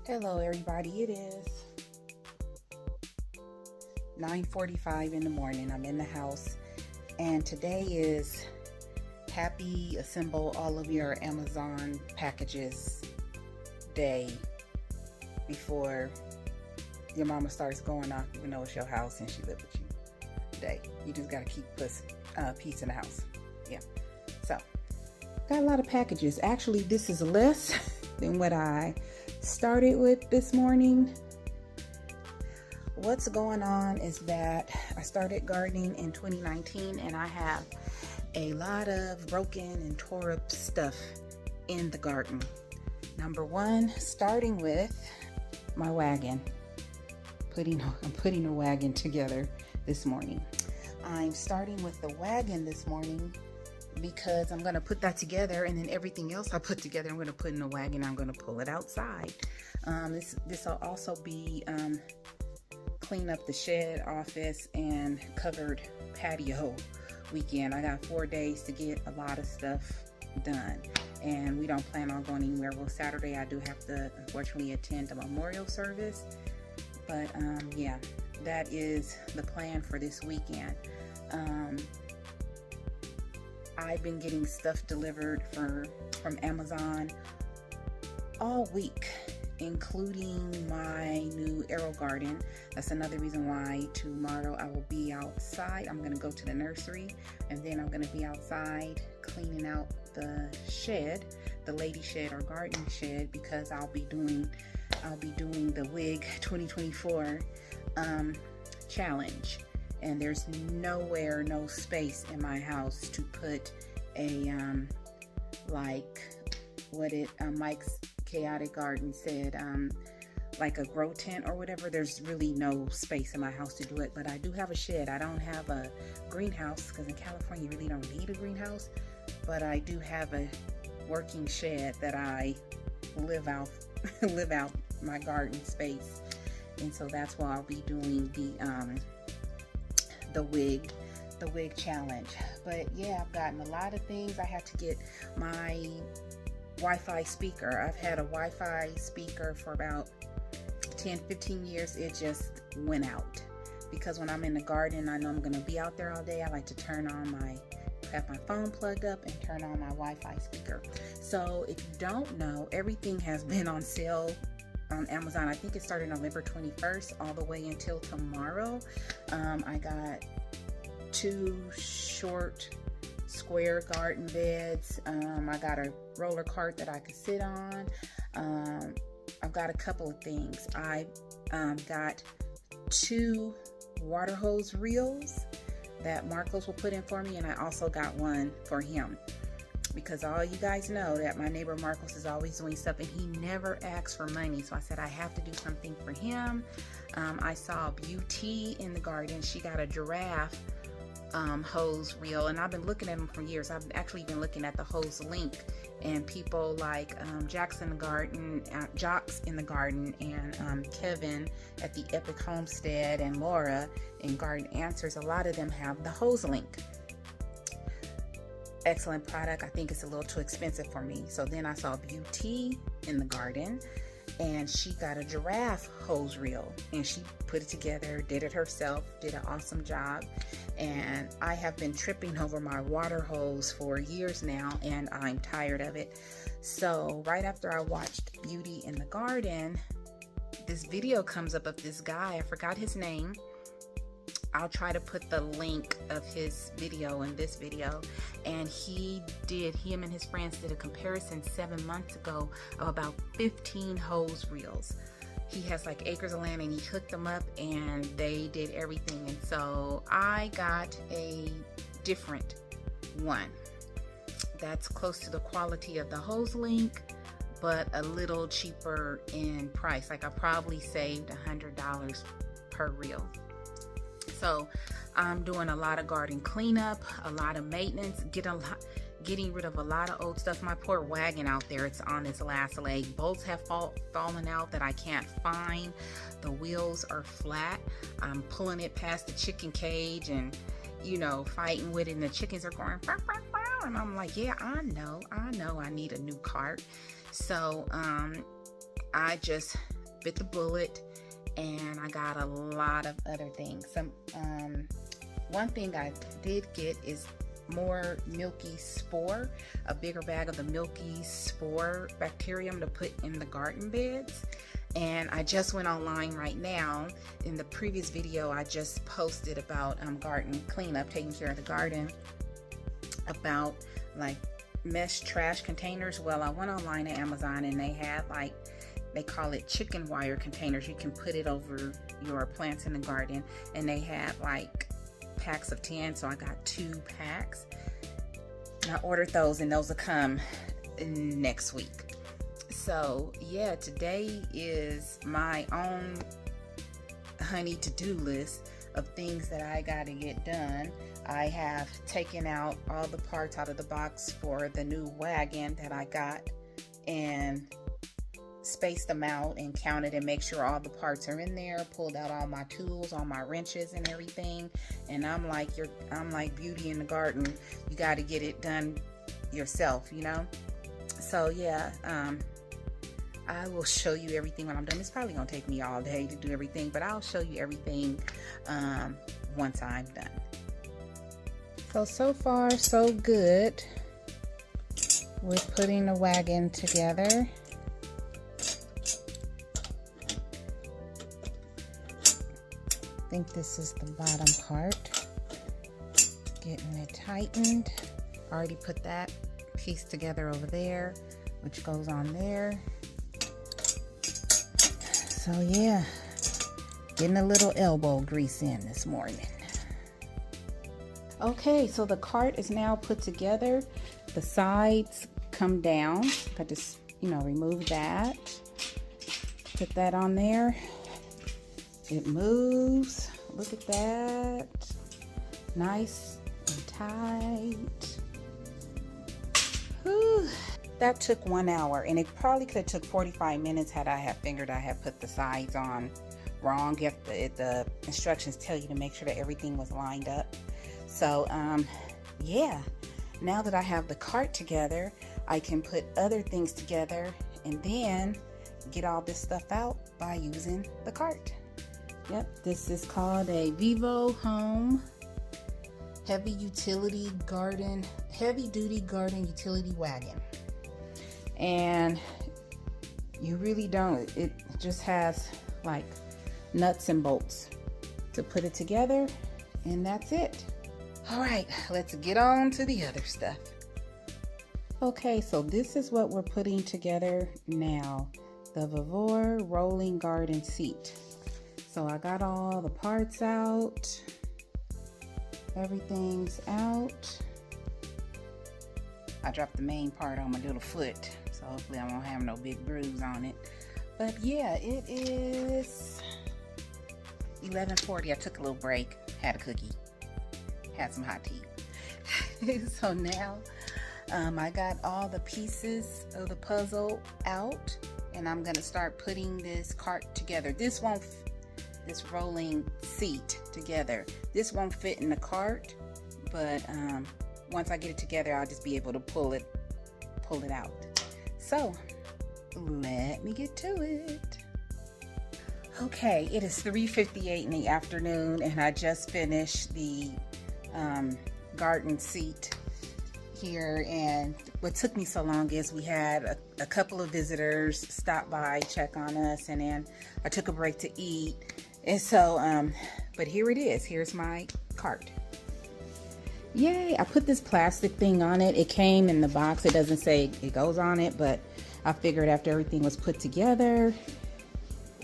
Hello everybody, it is 9:45 in the morning. I'm in the house and today is happy assemble all of your Amazon packages day before your mama starts going off, even though it's your house and she lives with you day. You just gotta keep peace in the house. Yeah, so got a lot of packages. Actually, this is less than what I started with this morning. What's going on is that I started gardening in 2019 and I have a lot of broken and tore up stuff in the garden. Number one, starting with my wagon. I'm putting a wagon together this morning. I'm starting with the wagon this morning because I'm going to put that together, and then everything else I put together I'm going to put in the wagon. I'm going to pull it outside. This will also be clean up the shed, office, and covered patio weekend. I got 4 days to get a lot of stuff done, and we don't plan on going anywhere. Well, Saturday I do have to unfortunately attend a memorial service, but yeah, that is the plan for this weekend. I've been getting stuff delivered from Amazon all week, including my new AeroGarden. That's another reason why tomorrow I will be outside. I'm going to go to the nursery, and then I'm going to be outside cleaning out the shed, the lady shed or garden shed, because I'll be doing the WIG 2024 challenge. And there's no space in my house to put a like what Mike's Chaotic Garden said, like a grow tent or whatever. There's really no space in my house to do it, but I do have a shed. I don't have a greenhouse because in California you really don't need a greenhouse, but I do have a working shed that I live out my garden space, and so that's why I'll be doing the WIG challenge. But yeah, I've gotten a lot of things. I had to get my Wi-Fi speaker. I've had a Wi-Fi speaker for about 10-15 years. It just went out because when I'm in the garden, I know I'm going to be out there all day. I like to have my phone plugged up and turn on my Wi-Fi speaker. So if you don't know, everything has been on sale on Amazon. I think it started November 21st all the way until tomorrow. I got 2 short square garden beds. I got a roller cart that I could sit on. I've got a couple of things. I got 2 water hose reels that Marcos will put in for me, and I also got one for him, because all you guys know that my neighbor Marcos is always doing stuff and he never asks for money. So I said I have to do something for him. I saw Beauty in the garden. She got a giraffe hose reel, and I've been looking at them for years. I've actually been looking at the hose link, and people like Jocks in the Garden, and Kevin at the Epic Homestead, and Laura in Garden Answers, a lot of them have the hose link. Excellent product. I think it's a little too expensive for me. So then I saw Beauty in the garden, and she got a giraffe hose reel, and she put it together, did it herself, did an awesome job. And I have been tripping over my water hose for years now, and I'm tired of it. So right after I watched Beauty in the Garden, this video comes up of this guy. I forgot his name. I'll try to put the link of his video in this video. And him and his friends did a comparison 7 months ago of about 15 hose reels. He has like acres of land, and he hooked them up and they did everything. And so I got a different one that's close to the quality of the hose link, but a little cheaper in price. Like I probably saved $100 per reel. So I'm doing a lot of garden cleanup, a lot of maintenance, getting rid of a lot of old stuff. My poor wagon out there, it's on its last leg. Bolts have fallen out that I can't find. The wheels are flat. I'm pulling it past the chicken cage and, fighting with it, and the chickens are going, bah, bah, bah. And I'm like, yeah, I know I need a new cart. So I just fit the bullet, and I got a lot of other things. One thing I did get is more milky spore, a bigger bag of the milky spore bacterium to put in the garden beds. And I just went online right now. In the previous video I just posted about garden cleanup, taking care of the garden, about like mesh trash containers. Well, I went online to Amazon and they had like, they call it chicken wire containers. You can put it over your plants in the garden, and they had like packs of 10, so I got 2 packs. And I ordered those, and those will come next week. So yeah, today is my own honey to-do list of things that I got to get done. I have taken out all the parts out of the box for the new wagon that I got, and spaced them out and counted and make sure all the parts are in there. Pulled out all my tools, all my wrenches and everything. And I'm like Beauty in the Garden. You got to get it done yourself, you know. So yeah, I will show you everything when I'm done. It's probably gonna take me all day to do everything, but I'll show you everything once I'm done. So far so good with putting the wagon together. I think this is the bottom part. Getting it tightened. Already put that piece together over there, which goes on there. So yeah, getting a little elbow grease in this morning. Okay, so the cart is now put together. The sides come down. I just, remove that. Put that on there. It moves. Look at that. Nice and tight. Whew. That took 1 hour, and it probably could have took 45 minutes had I have figured I had put the sides on wrong. You have the instructions tell you to make sure that everything was lined up. So yeah, now that I have the cart together, I can put other things together and then get all this stuff out by using the cart. Yep, this is called a Vivo Home Heavy Duty Garden Utility Wagon. And you really don't, it just has like nuts and bolts to put it together, and that's it. All right, let's get on to the other stuff. Okay, so this is what we're putting together now, the Vevor rolling garden seat. So I got all the parts out, everything's out. I dropped the main part on my little foot, so hopefully I won't have no big bruise on it. But yeah, it is 11:40. I took a little break, had a cookie, had some hot tea. So now I got all the pieces of the puzzle out, and I'm gonna start putting this cart together. This rolling seat together. This won't fit in the cart, but once I get it together, I'll just be able to pull it out. So let me get to it. Okay, it is 3:58 in the afternoon, and I just finished the garden seat here. And what took me so long is we had a couple of visitors stop by, check on us, and then I took a break to eat. And so, but here it is. Here's my cart. Yay, I put this plastic thing on it. It came in the box. It doesn't say it goes on it, but I figured after everything was put together,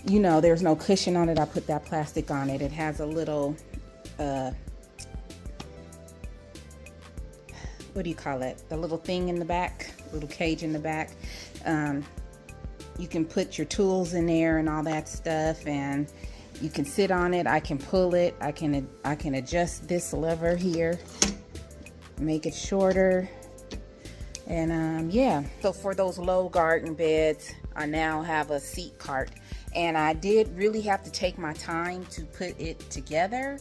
there's no cushion on it. I put that plastic on it. It has a little, what do you call it? The little thing in the back, little cage in the back. You can put your tools in there and all that stuff, and you can sit on it. I can pull it. I can adjust this lever here, make it shorter. And yeah, so for those low garden beds, I now have a seat cart, and I did really have to take my time to put it together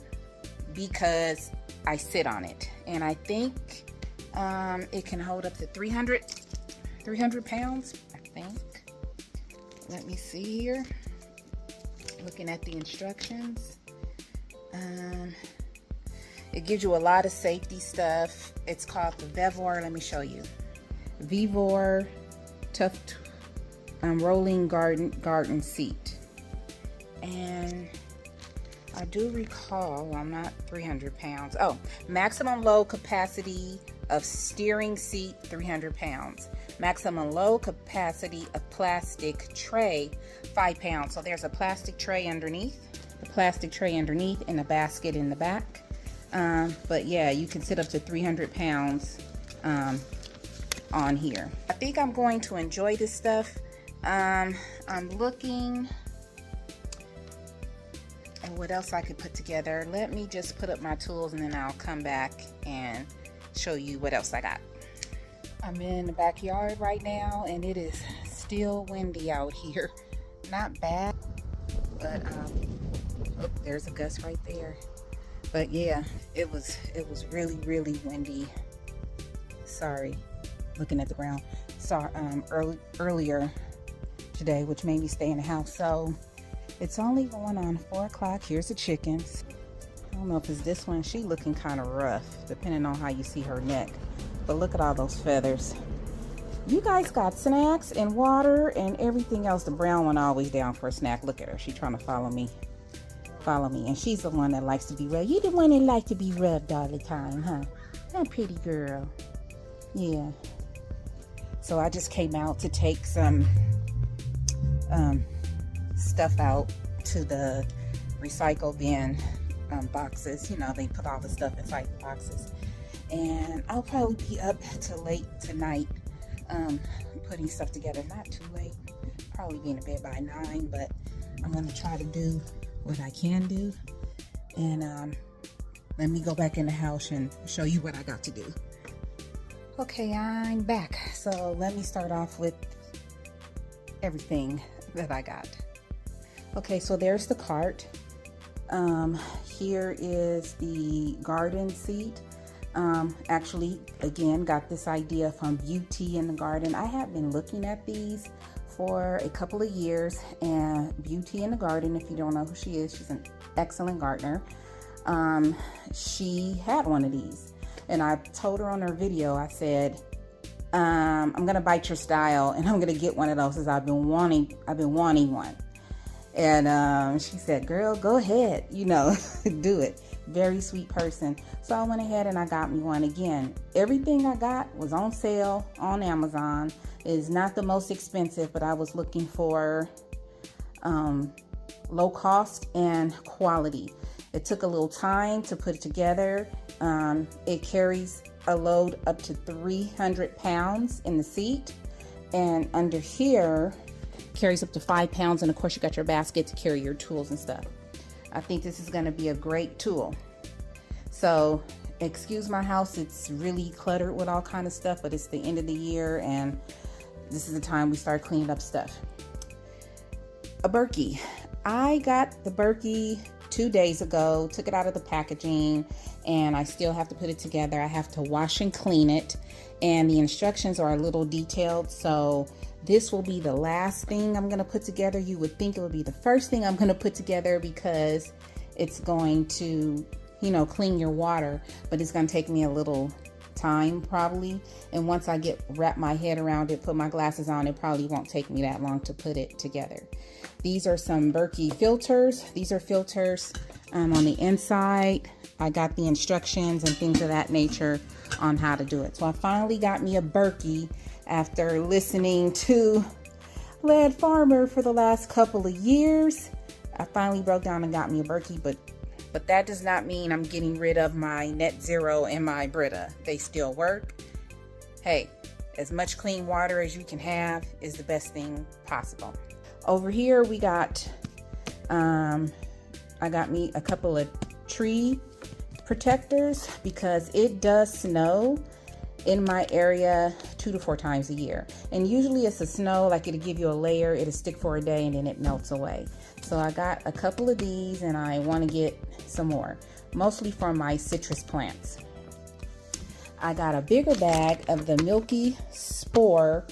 because I sit on it, and I think it can hold up to 300 pounds, I think. Let me see here. Looking at the instructions, it gives you a lot of safety stuff. It's called the Vevor. Let me show you. Vevor Tuft Rolling Garden Seat. And I do recall, I'm not 300 pounds. Oh, maximum load capacity of steering seat, 300 pounds. Maximum load capacity of plastic tray, 5 pounds. So there's a plastic tray underneath, and a basket in the back. But yeah, you can sit up to 300 pounds on here. I think I'm going to enjoy this stuff. I'm looking at what else I could put together. Let me just put up my tools and then I'll come back and show you what else I got. I'm in the backyard right now and it is still windy out here. Not bad, but oh, there's a gust right there. But yeah, it was really, really windy. Sorry, looking at the ground. Saw earlier today, which made me stay in the house. So it's only going on 4 o'clock. Here's the chickens. I don't know if it's this one. She looking kind of rough, depending on how you see her neck. But look at all those feathers. You guys got snacks and water and everything else. The brown one always down for a snack. Look at her. She's trying to follow me. And she's the one that likes to be rubbed. You the one that likes to be rubbed all the time, huh? That pretty girl. Yeah. So I just came out to take some stuff out to the recycle bin boxes. You know, they put all the stuff inside the boxes. And I'll probably be up till late tonight putting stuff together. Not too late. Probably be in bed by 9, but I'm going to try to do what I can do. And let me go back in the house and show you what I got to do. Okay, I'm back. So let me start off with everything that I got. Okay, so there's the cart. Here is the garden seat. Actually, again, got this idea from Beauty in the Garden. I have been looking at these for a couple of years, and Beauty in the Garden, if you don't know who she is, she's an excellent gardener. She had one of these, and I told her on her video, I said, I'm gonna bite your style and I'm gonna get one of those because I've been wanting one. And she said, girl, go ahead, you know, do it. Very sweet person. So I went ahead and I got me one. Again, everything I got was on sale on Amazon. It is not the most expensive, but I was looking for low cost and quality. It took a little time to put it together. It carries a load up to 300 pounds in the seat, and under here carries up to 5 pounds, and of course you got your basket to carry your tools and stuff. I think this is going to be a great tool. So excuse my house, it's really cluttered with all kind of stuff, but it's the end of the year and this is the time we start cleaning up stuff. A Berkey. I got the Berkey 2 days ago, took it out of the packaging, and I still have to put it together. I have to wash and clean it, and the instructions are a little detailed, so this will be the last thing I'm going to put together. You would think it would be the first thing I'm going to put together because it's going to, you know, clean your water, but it's going to take me a little time probably. And once I wrap my head around it, put my glasses on, it probably won't take me that long to put it together. These are some Berkey filters. These are filters on the inside. I got the instructions and things of that nature on how to do it. So I finally got me a Berkey after listening to Lead Farmer for the last couple of years. I finally broke down and got me a Berkey, but that does not mean I'm getting rid of my Net Zero and my Brita. They still work. Hey, as much clean water as you can have is the best thing possible. Over here we got, I got me a couple of tree protectors because it does snow in my area 2 to 4 times a year. And usually it's a snow, like it'll give you a layer, it'll stick for a day and then it melts away. So I got a couple of these and I want to get some more, mostly for my citrus plants. I got a bigger bag of the Milky Spore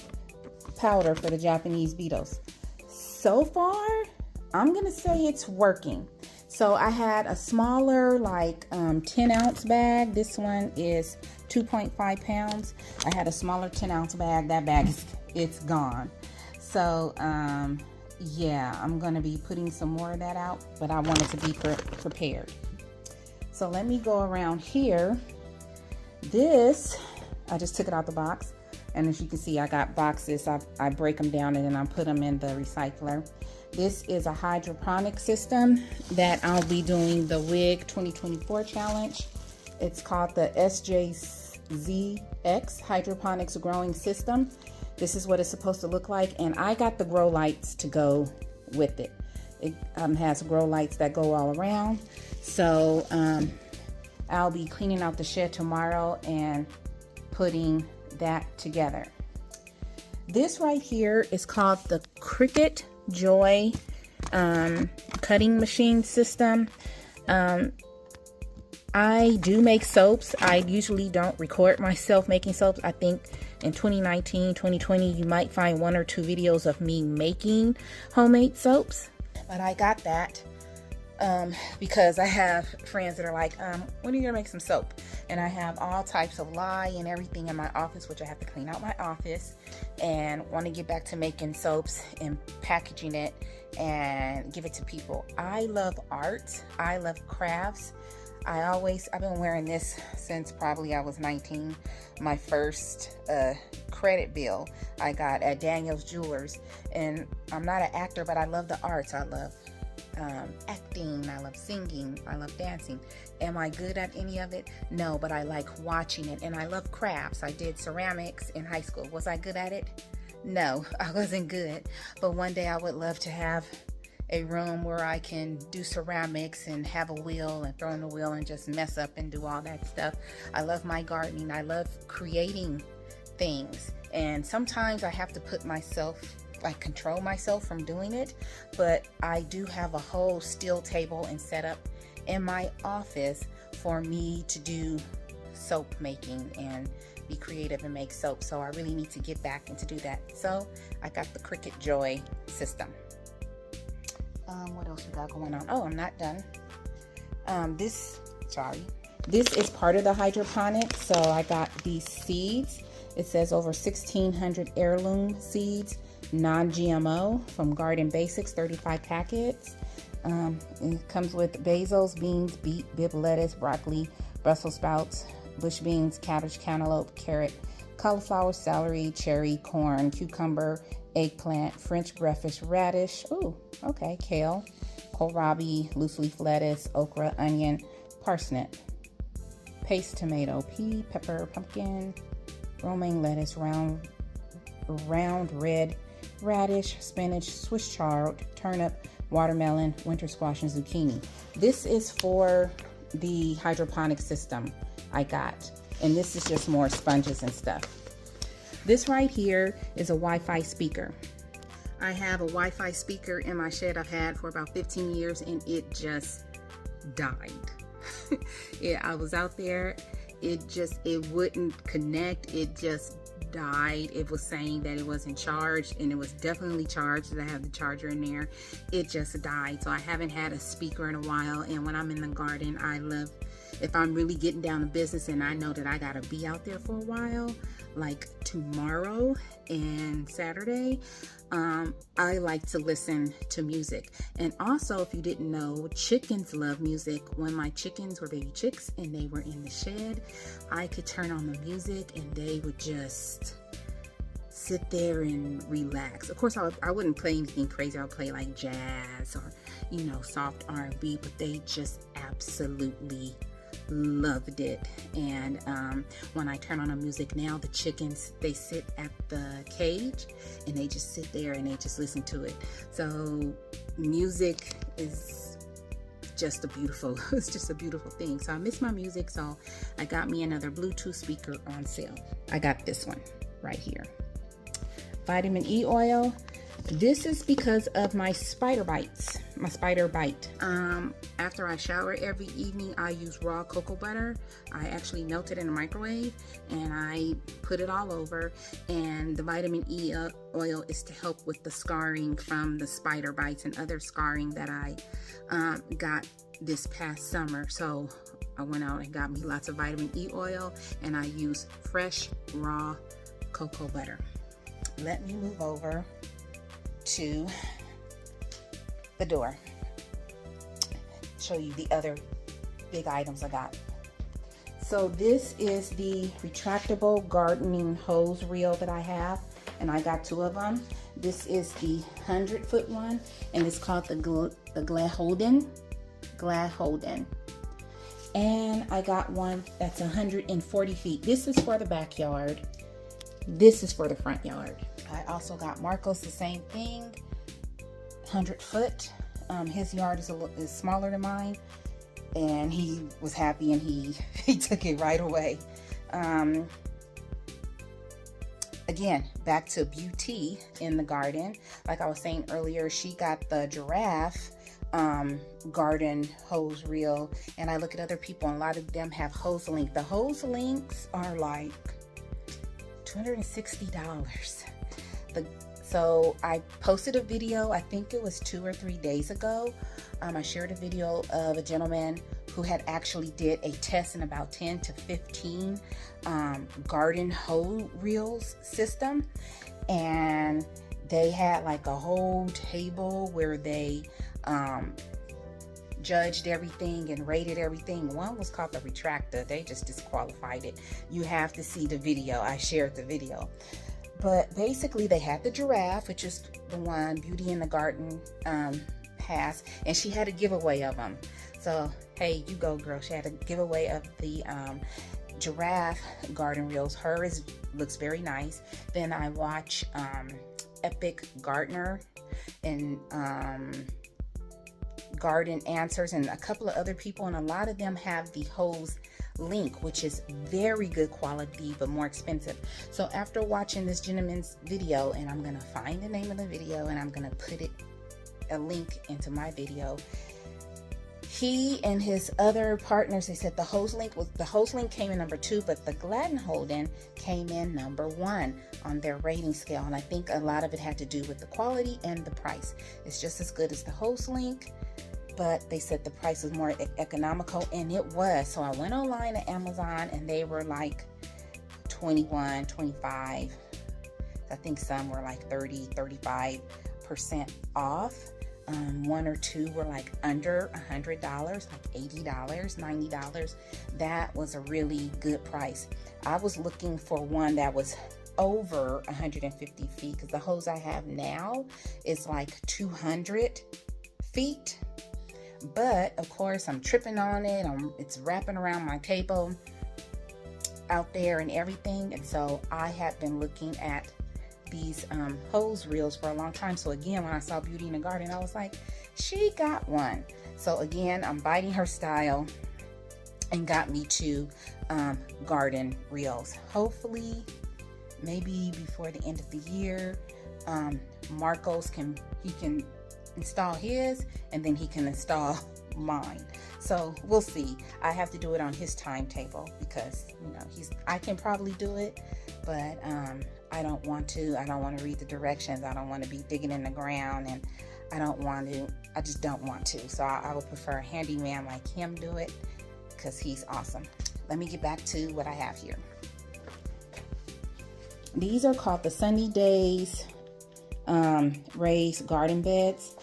powder for the Japanese beetles. So far, I'm gonna say it's working. So I had a smaller, like 10-ounce bag. This one is 2.5 pounds. I had a smaller 10-ounce bag. That bag it's gone. So yeah, I'm gonna be putting some more of that out, but I wanted to be prepared. So let me go around here. This, I just took it out the box, and as you can see, I got boxes. I break them down and then I put them in the recycler. This is a hydroponic system that I'll be doing the WIG 2024 challenge. It's called the SJZX Hydroponics Growing System. This is what it's supposed to look like, and I got the grow lights to go with it. It has grow lights that go all around. So I'll be cleaning out the shed tomorrow and putting that together. This right here is called the Cricut Joy cutting machine system. I do make soaps. I usually don't record myself making soaps. I think in 2019, 2020, you might find 1 or 2 videos of me making homemade soaps. But I got that because I have friends that are like, when are you gonna make some soap? And I have all types of lye and everything in my office, which I have to clean out my office, and want to get back to making soaps and packaging it and give it to people. I love art. I love crafts. I've been wearing this since probably I was 19. My first credit bill I got at Daniel's Jewelers. And I'm not an actor, but I love the arts. I love acting, I love singing, I love dancing. Am I good at any of it? No, but I like watching it, and I love crafts. I did ceramics in high school. Was I good at it? No, I wasn't good. But one day I would love to have a room where I can do ceramics and have a wheel and throw in the wheel and just mess up and do all that stuff. I love my gardening. I love creating things, and sometimes I have to put myself, like, control myself from doing it. But I do have a whole steel table and setup in my office for me to do soap making and be creative and make soap. So I really need to get back and to do that. So I got the Cricut Joy system. What else we got going on? Oh, I'm not done. This is part of the hydroponics. So I got these seeds. It says over 1,600 heirloom seeds, non-GMO, from Garden Basics, 35 packets. It comes with basils, beans, beet, Bibb lettuce, broccoli, Brussels sprouts, bush beans, cabbage, cantaloupe, carrot, cauliflower, celery, cherry, corn, cucumber, eggplant, French breakfast radish, ooh, okay, kale, kohlrabi, loose leaf lettuce, okra, onion, parsnip, paste tomato, pea, pepper, pumpkin, romaine lettuce, round red radish, spinach, Swiss chard, turnip, watermelon, winter squash, and zucchini. This is for the hydroponic system I got, and this is just more sponges and stuff. This right here is a Wi-Fi speaker. I have a Wi-Fi speaker in my shed I've had for about 15 years, and it just died. Yeah, I was out there, it wouldn't connect, it just died. It was saying that it wasn't charged, and it was definitely charged. I have the charger in there. It just died. So I haven't had a speaker in a while, and when I'm in the garden, I love, if I'm really getting down to business and I know that I gotta be out there for a while, like tomorrow and Saturday, I like to listen to music. And also, if you didn't know, chickens love music. When my chickens were baby chicks and they were in the shed, I could turn on the music and they would just sit there and relax. Of course, I wouldn't play anything crazy. I would play like jazz or, you know, soft R&B, but they just absolutely loved it. And when I turn on the music now, the chickens, they sit at the cage and they just sit there and they just listen to it. So music is just a beautiful, it's just a beautiful thing. So I miss my music, so I got me another Bluetooth speaker on sale. I got this one right here. Vitamin E oil. This is because of my spider bites, my spider bite. After I shower every evening, I use raw cocoa butter. I actually melt it in the microwave and I put it all over. And the vitamin E oil is to help with the scarring from the spider bites and other scarring that I got this past summer. So I went out and got me lots of vitamin E oil, and I use fresh raw cocoa butter. Let me move over to the door, show you the other big items I got. So this is the retractable gardening hose reel that I have, and I got 2 of them. This is the 100-foot one, and it's called the Gladholden. And I got one that's 140 feet. This is for the backyard. This is for the front yard. I also got Marcos the same thing, 100 foot. His yard is smaller than mine, and he was happy and he took it right away. Again, back to Beauty in the garden. Like I was saying earlier, she got the giraffe garden hose reel, and I look at other people and a lot of them have hose link. The hose links are like $260. So I posted a video, I think it was 2 or 3 days ago. I shared a video of a gentleman who had actually did a test in about 10 to 15 garden hose reels system, and they had like a whole table where they judged everything and rated everything. One was called the retractor. They just disqualified it. You have to see the video. I shared the video. But basically they had the giraffe, which is the one Beauty in the Garden has, and she had a giveaway of them. So hey, you go girl. She had a giveaway of the giraffe garden reels. Hers looks very nice. Then I watch Epic Gardener and Garden Answers and a couple of other people, and a lot of them have the hose link, which is very good quality but more expensive. So after watching this gentleman's video, and I'm gonna find the name of the video and I'm gonna put a link into my video, he and his other partners, they said the hose link came in number 2, but the Gladholden came in number 1 on their rating scale. And I think a lot of it had to do with the quality and the price. It's just as good as the hose link, but they said the price was more economical, and it was. So I went online to Amazon and they were like 21, 25. I think some were like 30, 35% off. 1 or 2 were like under $100, like $80, $90. That was a really good price. I was looking for one that was over 150 feet, because the hose I have now is like 200 feet. But of course I'm tripping on it. It's wrapping around my table out there and everything. And so I have been looking at these hose reels for a long time. So again, when I saw Beauty in the Garden, I was like, she got one. So again, I'm biting her style and got me 2 garden reels. Hopefully, maybe before the end of the year, Marcos can install his, and then he can install mine. So we'll see. I have to do it on his timetable, because I can probably do it, but I don't want to read the directions. I don't want to be digging in the ground, and I just don't want to. So I would prefer a handyman like him do it, because he's awesome. Let me get back to what I have here. These are called the Sunny Days raised garden beds.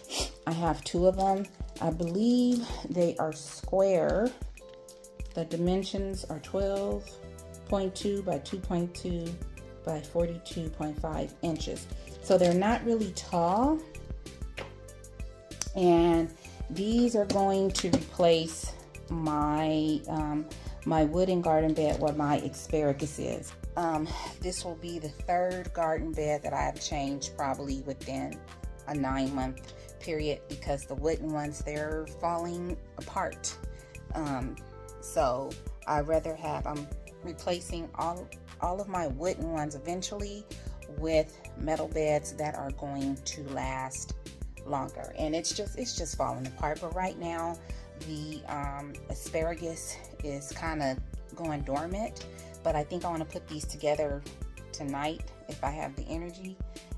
I have 2 of them. I believe they are square. The dimensions are 12.2 by 2.2 by 42.5 inches. So they're not really tall. And these are going to replace my my wooden garden bed where my asparagus is. This will be the 3rd garden bed that I have changed probably within a 9-month period, because the wooden ones, they're falling apart. So I'd rather have, I'm replacing all of my wooden ones eventually with metal beds that are going to last longer. And it's just falling apart. But right now the asparagus is kind of going dormant, but I think I want to put these together tonight if I have the energy,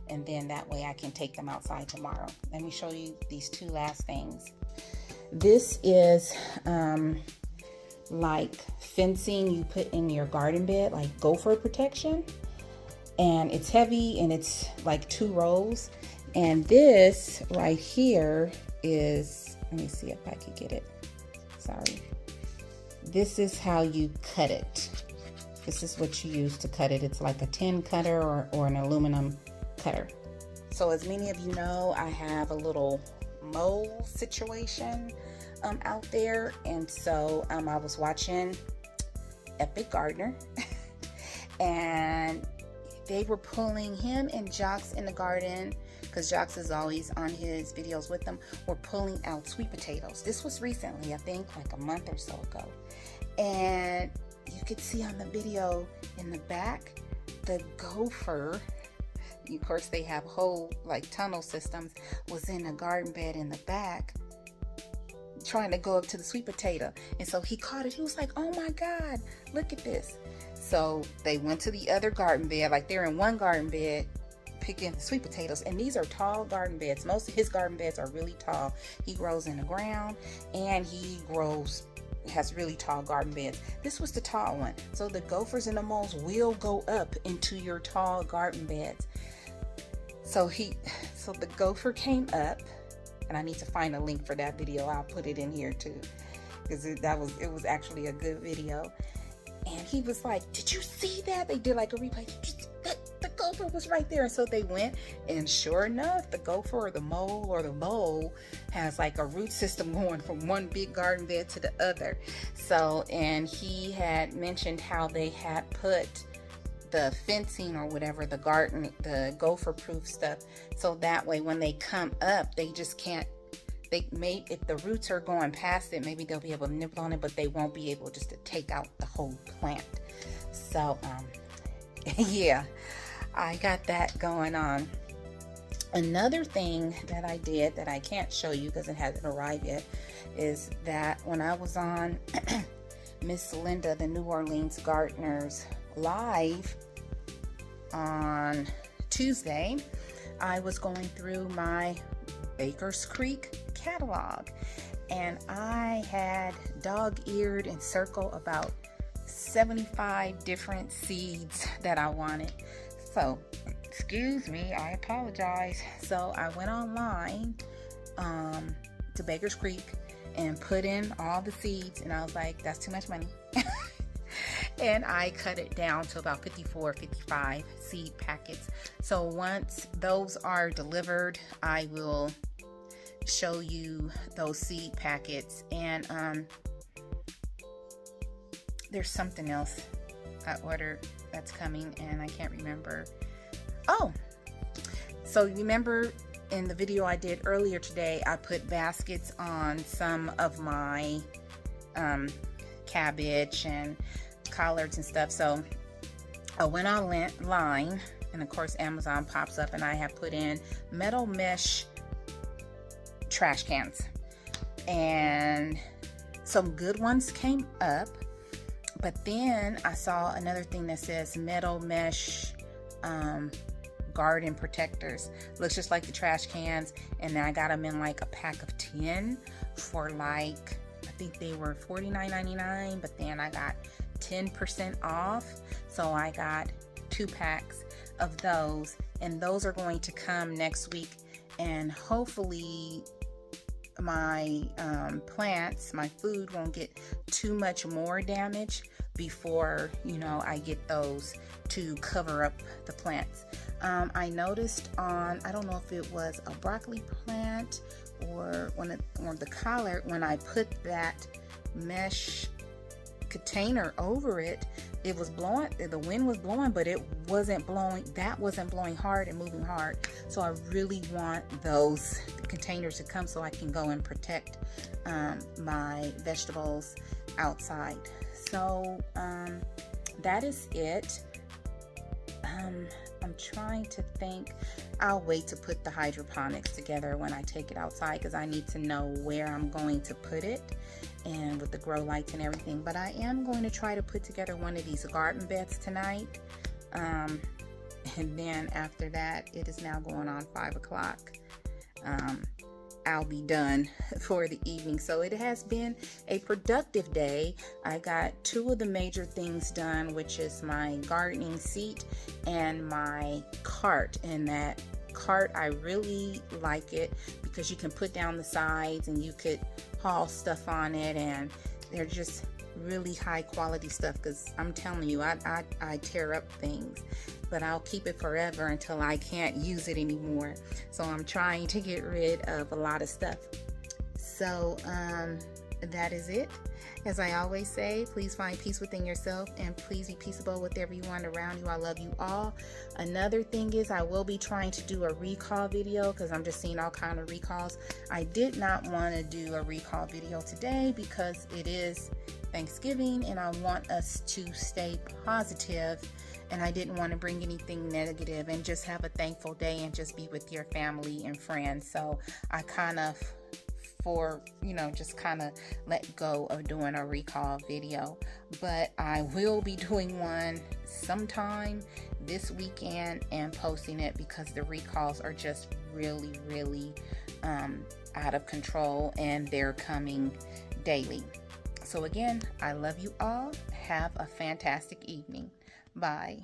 and then that way I can take them outside tomorrow. Let me show you these two last things. This is like fencing you put in your garden bed, like gopher protection, and it's heavy and it's like 2 rows. And this right here is, let me see if I can get it, sorry. This is how you cut it. This is what you use to cut it. It's like a tin cutter or an aluminum cutter. So as many of you know, I have a little mole situation out there, and so I was watching Epic Gardener and they were pulling, him and Jocks in the garden, because Jocks is always on his videos with them, were pulling out sweet potatoes. This was recently, I think like a month or so ago, and you could see on the video in the back the gopher, of course they have whole like tunnel systems, was in a garden bed in the back trying to go up to the sweet potato. And so he caught it. He was like, oh my God, look at this. So they went to the other garden bed, like they're in one garden bed picking sweet potatoes, and these are tall garden beds. Most of his garden beds are really tall. He grows in the ground, and he has really tall garden beds. This was the tall one. So the gophers and the moles will go up into your tall garden beds. So the gopher came up, and I need to find a link for that video. I'll put it in here too, because it was actually a good video. And he was like, did you see that? They did like a replay. The gopher was right there. And so they went, and sure enough, the gopher or the mole has like a root system going from one big garden bed to the other. So, and he had mentioned how they had put the fencing or whatever, the gopher proof stuff, so that way when they come up, they just can't, if the roots are going past it, maybe they'll be able to nibble on it, but they won't be able just to take out the whole plant. So yeah, I got that going on. Another thing that I did that I can't show you because it hasn't arrived yet is that when I was on Miss Linda, the New Orleans Gardeners live on Tuesday, I was going through my Baker's Creek catalog, and I had dog-eared and circled about 75 different seeds that I wanted. So, excuse me, I apologize. So I went online to Baker's Creek and put in all the seeds, and I was like, that's too much money. And I cut it down to about 54, 55 seed packets. So once those are delivered, I will show you those seed packets. And there's something else I ordered that's coming, and I can't remember. Oh, so remember in the video I did earlier today, I put baskets on some of my cabbage and collards and stuff. So I went online, and of course Amazon pops up, and I have put in metal mesh trash cans, and some good ones came up. But then I saw another thing that says metal mesh garden protectors. Looks just like the trash cans, and then I got them in like a pack of 10 for like, I think they were $49.99, but then I got 10% off, so I got 2 packs of those, and those are going to come next week. And hopefully my plants, my food won't get too much more damage before, you know, I get those to cover up the plants. I noticed on, I don't know if it was a broccoli plant or the collard, when I put that mesh container over it, it was blowing, the wind was blowing, but it wasn't blowing, that wasn't blowing hard and moving hard. So I really want those containers to come so I can go and protect my vegetables outside. So that is it. I'm trying to think. I'll wait to put the hydroponics together when I take it outside, because I need to know where I'm going to put it and with the grow lights and everything. But I am going to try to put together one of these garden beds tonight. And then after that, it is now going on 5 o'clock. I'll be done for the evening. So it has been a productive day. I got 2 of the major things done, which is my gardening seat and my cart. And that cart, I really like it because you can put down the sides and you could haul stuff on it, and they're just really high quality stuff, because I'm telling you, I tear up things, but I'll keep it forever until I can't use it anymore. So I'm trying to get rid of a lot of stuff. So that is it. As I always say, please find peace within yourself, and please be peaceable with everyone around you. I love you all. Another thing is, I will be trying to do a recall video, because I'm just seeing all kind of recalls. I did not want to do a recall video today because it is Thanksgiving and I want us to stay positive, and I didn't want to bring anything negative, and just have a thankful day and just be with your family and friends. So I kind of just kind of let go of doing a recall video, but I will be doing one sometime this weekend and posting it, because the recalls are just really out of control, and they're coming daily. So again, I love you all. Have a fantastic evening. Bye.